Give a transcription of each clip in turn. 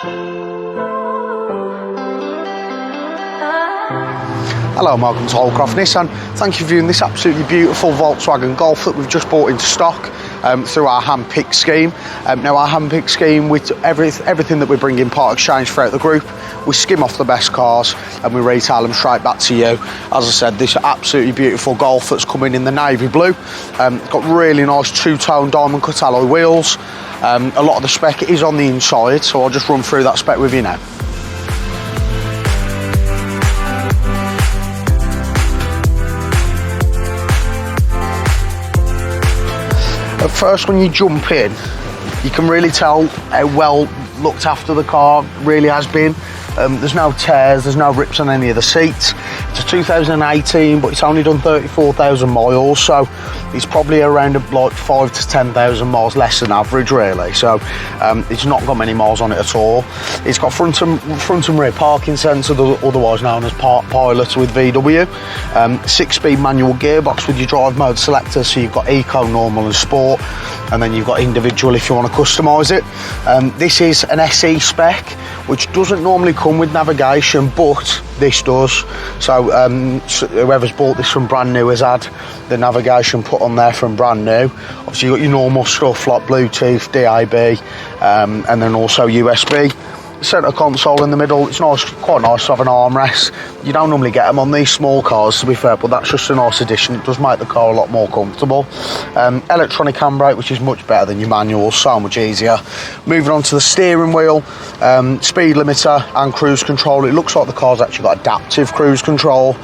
Hello and welcome to Holcroft Nissan. Thank you for viewing this absolutely beautiful Volkswagen Golf that we've just brought into stock through our hand-pick scheme. Now our hand-pick scheme, with everything that we bring in part exchange throughout the group, we skim off the best cars and we retail them straight back to you. As I said, this absolutely beautiful Golf that's coming in the navy blue. It's got really nice two-tone diamond cut alloy wheels. A lot of the spec is on the inside, so I'll just run through that spec with you now. At first, when you jump in, you can really tell how well looked after the car really has been. There's no tears, there's no rips on any of the seats. It's a 2018, but it's only done 34,000 miles, so it's probably around like 5 to 10,000 miles less than average, really. So it's not got many miles on it at all. It's got front and rear parking sensor, otherwise known as Pilot with VW. 6-speed manual gearbox with your drive mode selector, so you've got eco, normal and sport, and then you've got individual if you want to customise it. This is an SE spec, which doesn't normally come with navigation, but this does. So whoever's bought this from brand new has had the navigation put on there from brand new. Obviously you've got your normal stuff like Bluetooth, DAB, and then also USB. Centre console in the middle. It's nice, quite nice to have an armrest. You don't normally get them on these small cars, to be fair, but that's just a nice addition. It does make the car a lot more comfortable. Electronic handbrake, which is much better than your manual, so much easier. Moving on to the steering wheel, speed limiter and cruise control. It looks like the car's actually got adaptive cruise control,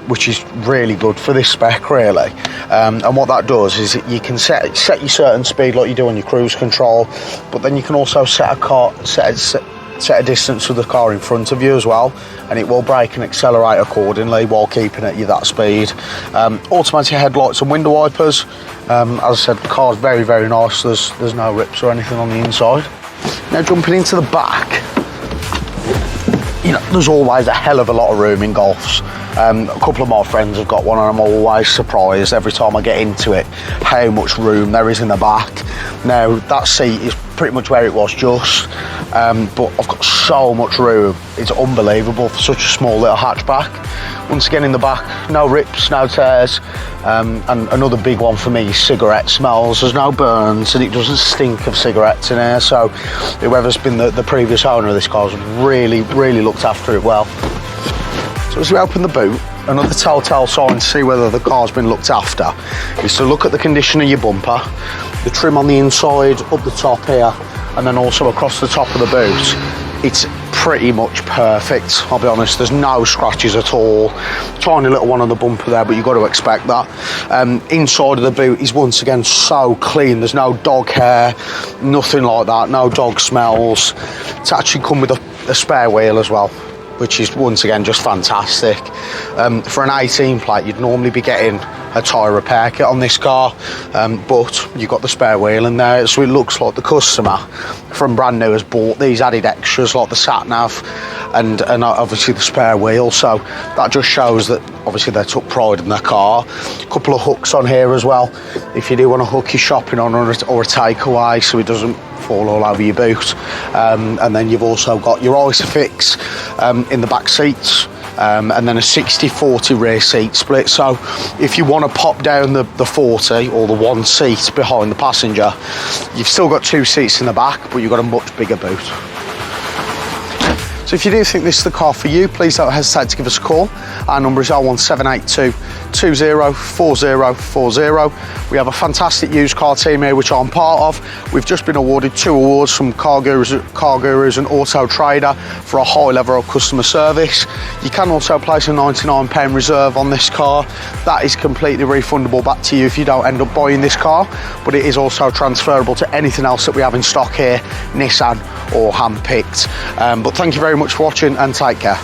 which is really good for this spec, really. And what that does is you can set your certain speed like you do on your cruise control, but then you can also set a distance with the car in front of you as well, and it will brake and accelerate accordingly while keeping at you that speed. Automatic headlights and window wipers. As I said, the car's very, very nice. There's no rips or anything on the inside. Now jumping into the back, you know, there's always a hell of a lot of room in Golfs. A couple of my friends have got one, and I'm always surprised every time I get into it how much room there is in the back. Now that seat is pretty much where it was just, but I've got so much room, it's unbelievable for such a small little hatchback. Once again, in the back, no rips, no tears, and another big one for me is cigarette smells. There's no burns and it doesn't stink of cigarettes in here, so whoever's been the previous owner of this car has really looked after it well. So as we open the boot, another telltale sign to see whether the car's been looked after is to look at the condition of your bumper, the trim on the inside, up the top here, and then also across the top of the boot. It's pretty much perfect, I'll be honest. There's no scratches at all. Tiny little one on the bumper there, but you've got to expect that. Inside of the boot is once again so clean. There's no dog hair, nothing like that, no dog smells. It's actually come with a spare wheel as well, which is once again just fantastic. For an 18 plate, you'd normally be getting a tyre repair kit on this car, but you've got the spare wheel in there, so it looks like the customer from brand new has bought these added extras like the sat nav and obviously the spare wheel, so that just shows that obviously they took pride in their car. A couple of hooks on here as well if you do want to hook your shopping on or a takeaway so it doesn't fall all over your boot. And then you've also got your Isofix in the back seats, and then a 60-40 rear seat split, so if you want to pop down the 40 or the one seat behind the passenger, you've still got two seats in the back, but you've got a much bigger boot. So if you do think this is the car for you, please don't hesitate to give us a call. Our number is 01782 204040. We have a fantastic used car team here, which I'm part of. We've just been awarded 2 awards from Car Gurus and Auto Trader for a high level of customer service. You can also place a £99 reserve on this car. That is completely refundable back to you if you don't end up buying this car, but it is also transferable to anything else that we have in stock here, Nissan or hand-picked. But thank you very much for watching and take care.